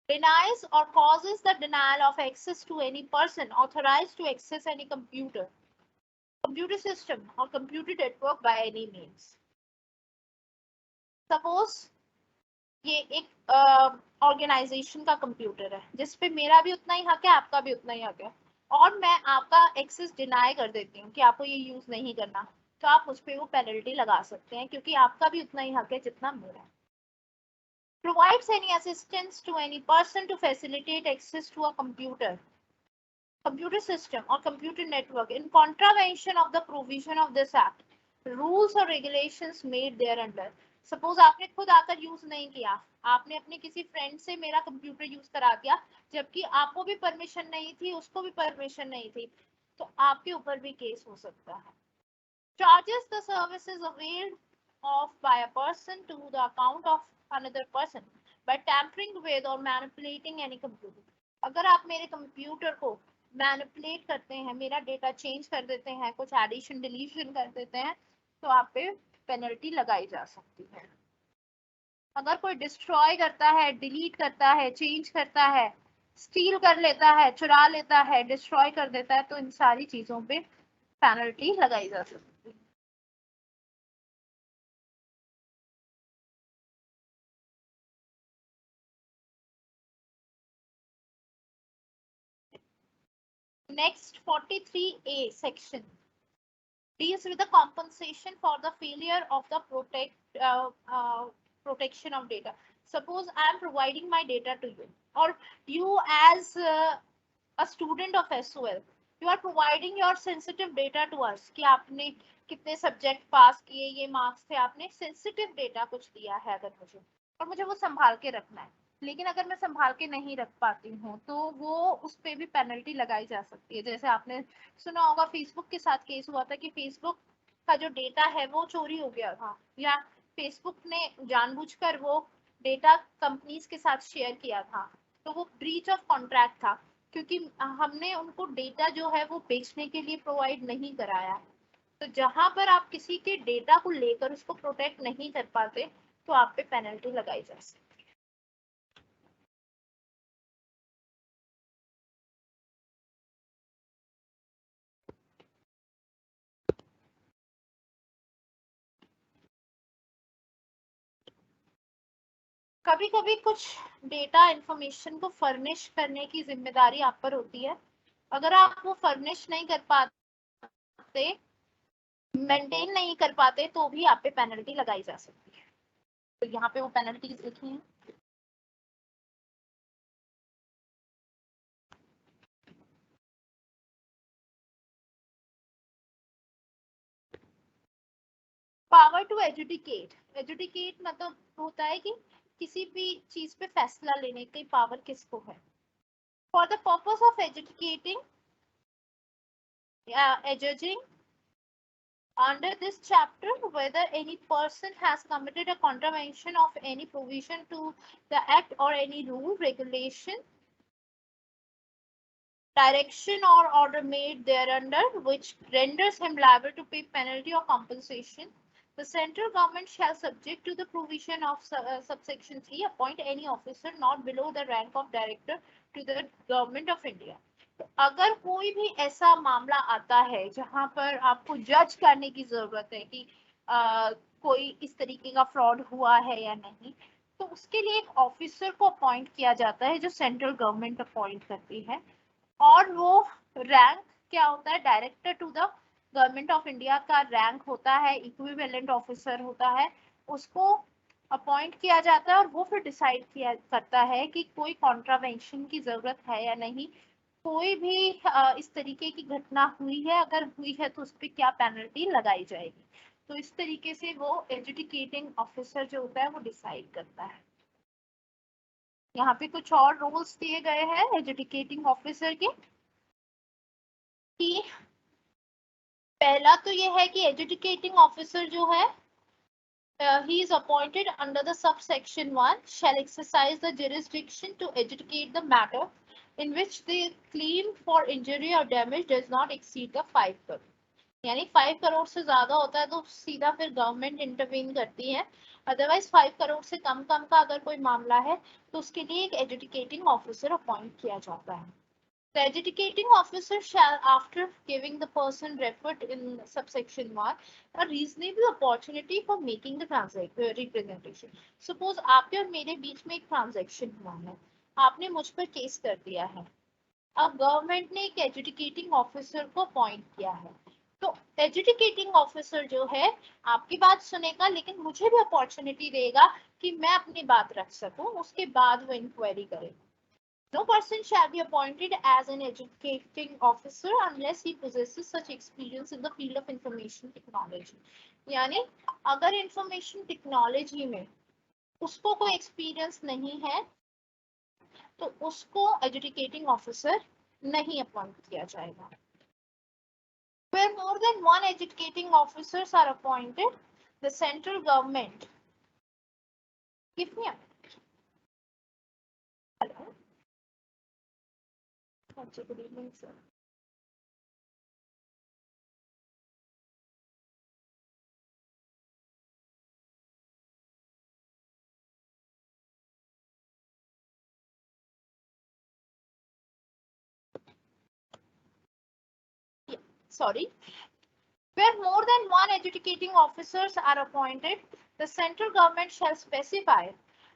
Denies or causes the denial of access to any person authorized to access any computer system or computer network by any means. Suppose ये एक ऑर्गेनाइजेशन का कंप्यूटर है जिसपे मेरा भी उतना ही हक है, आपका भी उतना ही हक है, और मैं आपका एक्सेस डिनाई कर देती हूँ कि आपको ये यूज नहीं करना, तो आप उस पर वो पेनल्टी लगा सकते हैं क्योंकि आपका भी उतना ही हक है जितना मेरा है. Provides any assistance to any person to facilitate access to a computer system or computer network in contravention of the provision of this act, rules or regulations made thereunder. Suppose आपने खुद आकर यूज नहीं किया, आपने अपने किसी friend से मेरा कंप्यूटर यूज करा दिया, जबकि आपको भी परमिशन नहीं थी, उसको भी परमिशन नहीं थी, तो आपके ऊपर भी केस हो सकता है. Charges the services availed of by a person to the account of another person by tampering with or manipulating any computer. अगर आप मेरे कंप्यूटर को मैनिपुलेट करते हैं, मेरा डेटा चेंज कर देते हैं, कुछ एडिशन डिलीशन कर देते हैं, तो आप पे पेनल्टी लगाई जा सकती है. अगर कोई डिस्ट्रॉय करता है, डिलीट करता है, चेंज करता है, स्टील कर लेता है, चुरा लेता है, डिस्ट्रॉय कर देता है, तो इन सारी चीजों पे पेनल्टी लगाई जा सकती है. Next 43A section deals with the compensation for the failure of the protection of data. Suppose I am providing my data to you, or you as a student of SOL, you are providing your sensitive data to us कि आपने कितने subject पास किए, ये marks थे, आपने sensitive data कुछ दिया है अगर मुझे, और मुझे वो संभाल के रखना है, लेकिन अगर मैं संभाल के नहीं रख पाती हूँ तो वो उस पे भी पेनल्टी लगाई जा सकती है. जैसे आपने सुना होगा फेसबुक के साथ केस हुआ था कि फेसबुक का जो डेटा है वो चोरी हो गया था, या फेसबुक ने जानबूझकर वो डेटा कंपनीज के साथ शेयर किया था, तो वो ब्रीच ऑफ कॉन्ट्रैक्ट था क्योंकि हमने उनको डेटा जो है वो बेचने के लिए प्रोवाइड नहीं कराया है. तो जहां पर आप किसी के डेटा को लेकर उसको प्रोटेक्ट नहीं कर पाते तो आप पे पेनल्टी लगाई जा सकती है. कभी कभी कुछ डेटा इंफॉर्मेशन को फर्निश करने की जिम्मेदारी आप पर होती है. अगर आप वो फर्निश नहीं कर पाते, मेंटेन नहीं कर पाते, तो भी आप पे पेनल्टी लगाई जा सकती है. तो यहाँ पे वो पेनल्टीज लिखी हैं. पावर टू एजुडिकेट मतलब होता है कि किसी भी चीज पे फैसला लेने की पावर किसको है. For the purpose of educating judging under this chapter whether any person has committed a contravention of any provision to the act or any rule, regulation, direction or order made thereunder which renders him liable to pay penalty or compensation, the central government shall, subject to the provision of subsection 3, appoint any officer not below the rank of director to the government of India. अगर कोई भी ऐसा मामला आता है जहां पर आपको जज करने की जरूरत है कि कोई इस तरीके का फ्रॉड हुआ है या नहीं, तो उसके लिए एक ऑफिसर को अपॉइंट किया जाता है जो सेंट्रल गवर्नमेंट अपॉइंट करती है, और वो रैंक क्या होता है, director to the government of India का रैंक होता है, इक्विवेलेंट ऑफिसर होता है, उसको अपॉइंट किया जाता है और वो फिर डिसाइड किया करता है कि कोई कॉन्ट्रावेंशन की जरूरत है या नहीं, कोई भी इस तरीके की घटना हुई है, अगर हुई है तो उस पर क्या पेनल्टी लगाई जाएगी. तो इस तरीके से वो एजुकेटिंग ऑफिसर जो होता है वो डिसाइड करता है। यहाँ पे कुछ और रूल्स दिए गए हैं एजुकेटिंग ऑफिसर के कि पहला तो ये है कि एजुकेटिंग ऑफिसर जो है he is appointed under the subsection 1 shall exercise the jurisdiction to adjudicate the matter in which the claim for injury or damage does not exceed the 5 crore। यानी 5 करोड़ से ज्यादा होता है तो सीधा फिर गवर्नमेंट इंटरवीन करती है, अदरवाइज 5 करोड़ से कम का अगर कोई मामला है तो उसके लिए एक एजुकेटिंग ऑफिसर अपॉइंट किया जाता है। The adjudicating officer shall, after giving the person referred in subsection 1 a reasonable opportunity for making the representation. Suppose आपके और मेरे बीच में एक ट्रांजैक्शन हुआ है, आपने मुझ पर केस कर दिया है, अब गवर्नमेंट ने एक एजुडिकेटिंग ऑफिसर को अपॉइंट किया है, तो एजुडिकेटिंग ऑफिसर जो है आपकी बात सुनेगा लेकिन मुझे भी अपॉर्चुनिटी देगा कि मैं अपनी बात रख सकूं, उसके बाद वो इंक्वायरी करेगा। No person shall be appointed as an educating officer unless he possesses such experience in the field of information technology। यानी अगर इंफॉर्मेशन टेक्नोलॉजी में उसको कोई एक्सपीरियंस नहीं है तो उसको एजुकेटिंग ऑफिसर नहीं अपॉइंट किया जाएगा। Where more than one educating officers are appointed, the central government. Give me a minute. Hello. Good evening, sir. Sorry. Where more than one adjudicating officers are appointed, the central government shall specify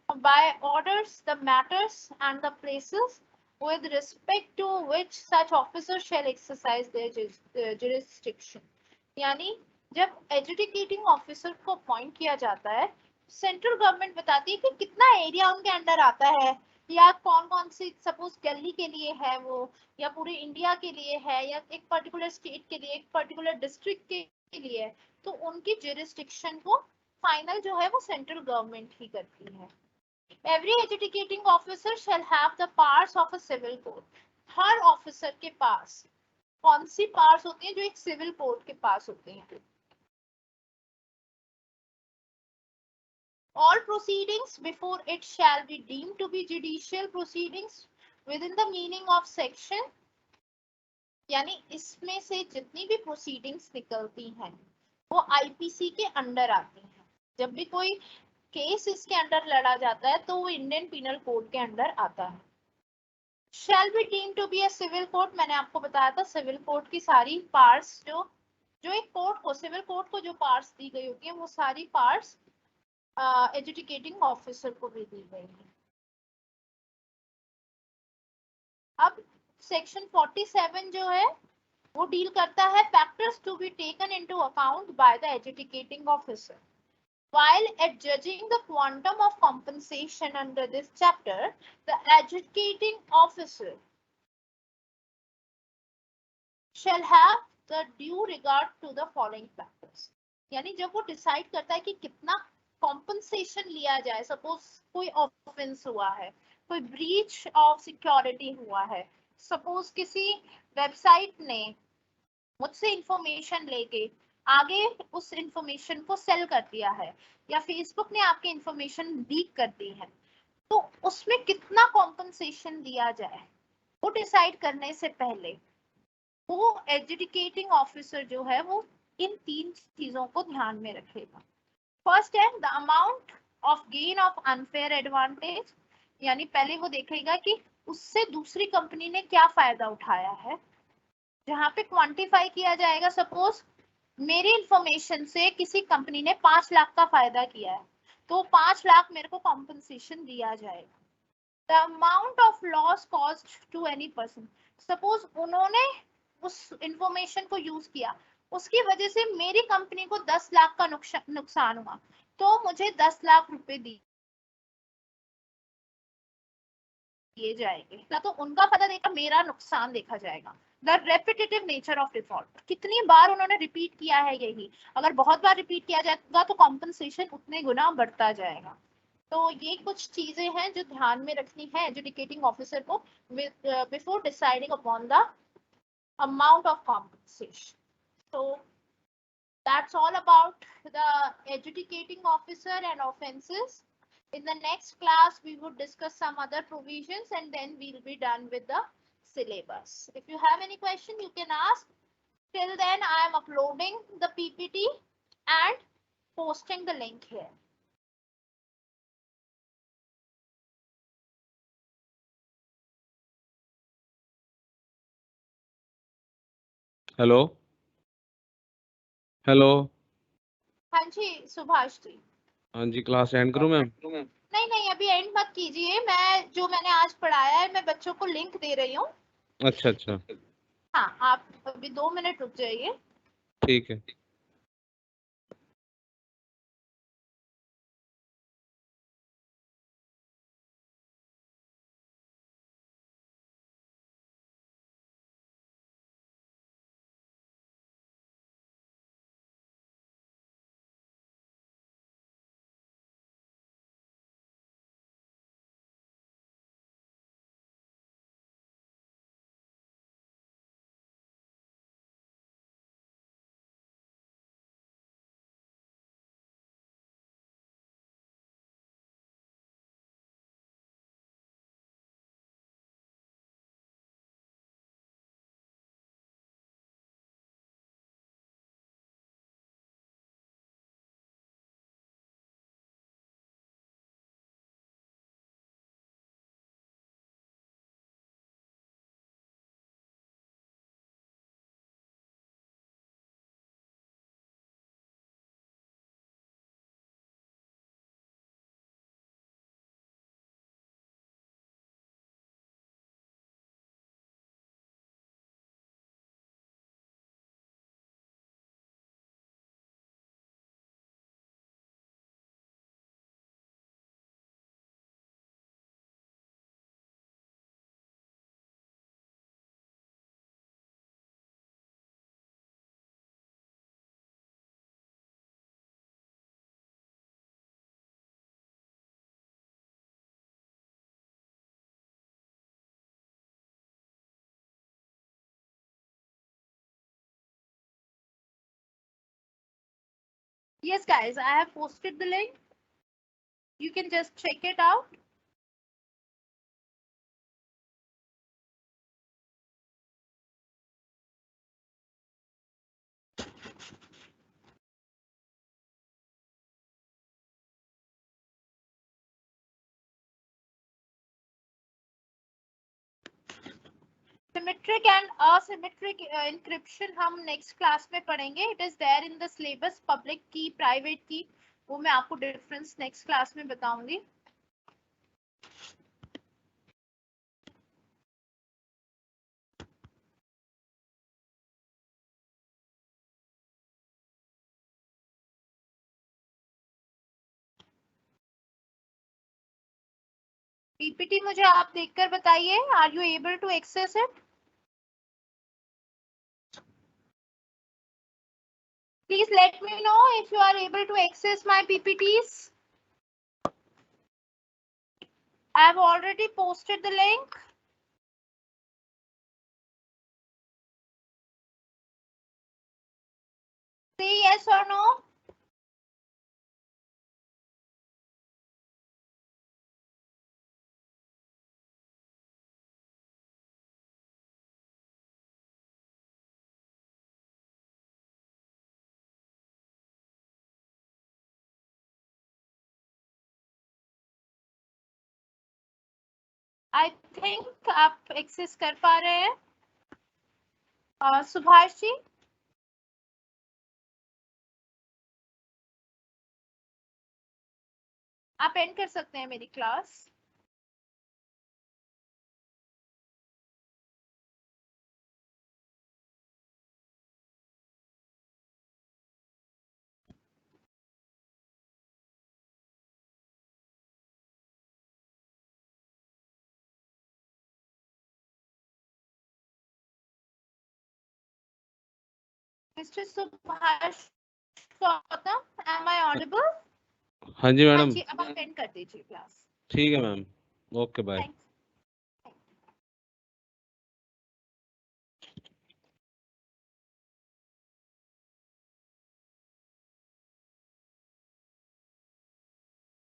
by orders the matters and the places with respect to which such officers shall exercise their jurisdiction। यानी जब एजुडिकेटिंग officer को appoint किया जाता है, central government बताती है कि कितना एरिया उनके अंडर आता है या कौन कौन सी, सपोज दिल्ली के लिए है वो, या पूरे इंडिया के लिए है, या एक पर्टिकुलर स्टेट के लिए, एक पर्टिकुलर डिस्ट्रिक्ट के लिए है, तो उनकी जुरिस्डिक्शन को फाइनल जो है वो सेंट्रल गवर्नमेंट ही करती है। Every adjudicating officer shall have the powers of a civil court. हर ऑफिसर के पास कौन सी पावर्स होती हैं जो एक सिविल कोर्ट के पास होती हैं। All proceedings before it shall be deemed to be judicial proceedings within the meaning of section, यानी इसमें से जितनी भी प्रोसीडिंग्स निकलती हैं वो आईपीसी के अंडर आती हैं। जब भी कोई केस इसके अंडर लड़ा जाता है तो वो इंडियन पिनल कोड के अंडर आता है। Shall be deemed to be a civil court, मैंने आपको बताया था सिविल कोर्ट की सारी पार्ट्स जो एक कोर्ट को, सिविल कोर्ट को जो पार्ट्स दी गई होती है वो सारी पार्ट्स एजुकेटिंग ऑफिसर को भी दी गई है। अब सेक्शन 47 जो है वो डील करता है factors to be taken into account by the adjudicating officer while adjudging the quantum of compensation under this chapter, the educating officer shall have the due regard to the following factors। यानी जब वो decide करता है कि कितना compensation लिया जाए, suppose कोई ऑफेंस हुआ है, कोई ब्रीच ऑफ सिक्योरिटी हुआ है, सपोज किसी वेबसाइट ने मुझसे इंफॉर्मेशन लेके आगे उस इंफॉर्मेशन को सेल कर दिया है, या फेसबुक ने आपकी इंफॉर्मेशन लीक कर दी है, तो उसमें कितना कॉम्पनसेशन दिया जाए वो डिसाइड करने से पहले वो एजुकेटिंग ऑफिसर जो है वो इन तीन चीजों को ध्यान में रखेगा। फर्स्ट है the amount of gain of unfair advantage, यानी पहले वो देखेगा कि उससे दूसरी कंपनी ने क्या फायदा उठाया है, जहां पे क्वांटिफाई किया जाएगा। सपोज मेरी इंफॉर्मेशन से किसी कंपनी ने 5 लाख का फायदा किया है तो 5 लाख मेरे को कॉम्पनसेशन दिया जाएगा। The amount of loss caused to any person, suppose उन्होंने उस इंफॉर्मेशन को यूज किया, उसकी वजह से मेरी कंपनी को 10 लाख का नुकसान हुआ तो मुझे 10 लाख रुपए दी दिए जाएंगे, या तो उनका फायदा देखा, मेरा नुकसान देखा जाएगा। The repetitive nature of default, कितनी बार उन्होंने रिपीट किया है यही, अगर बहुत बार रिपीट किया जाएगा तो कॉम्पनसेशन उतने गुना बढ़ता जाएगा। तो ये कुछ चीजें हैं जो ध्यान में रखनी है एजुकेटिंग ऑफिसर को before deciding upon the amount of compensation. तो that's all about the educating officer and offenses. In the next class, we would discuss some other provisions and then we'll be done with the syllabus. If you have any question, you can ask. Till then, I am uploading the PPT and posting the link here. Hello hello. हाँ जी सुभाष जी। हाँ जी, class and करूँ ma'am? नहीं नहीं, अभी and मत कीजिए, मैं जो मैंने आज पढ़ाया है मैं बच्चों को लिंक दे रही हूँ। अच्छा अच्छा, हाँ, आप अभी 2 मिनट रुक जाइए। ठीक है। Yes, guys, I have posted the link. You can just check it out. Symmetric and asymmetric encryption हम next class में पढ़ेंगे. It is there in the syllabus. Public key, private key, वो मैं आपको difference next class में बताऊंगी. PPT मुझे आप देखकर बताइए. Are you able to access it? Please let me know if you are able to access my PPTs. I have already posted the link. Say yes or no. I think आप access कर पा रहे हैं. सुभाष जी, आप and कर सकते हैं मेरी class. Mr. Subhash Gautam, am I audible? हाँ जी हाँ मैडम, जी, अब आप एंड कर दीजिए क्लास। ठीक है मैम, ओके बाय। थैंक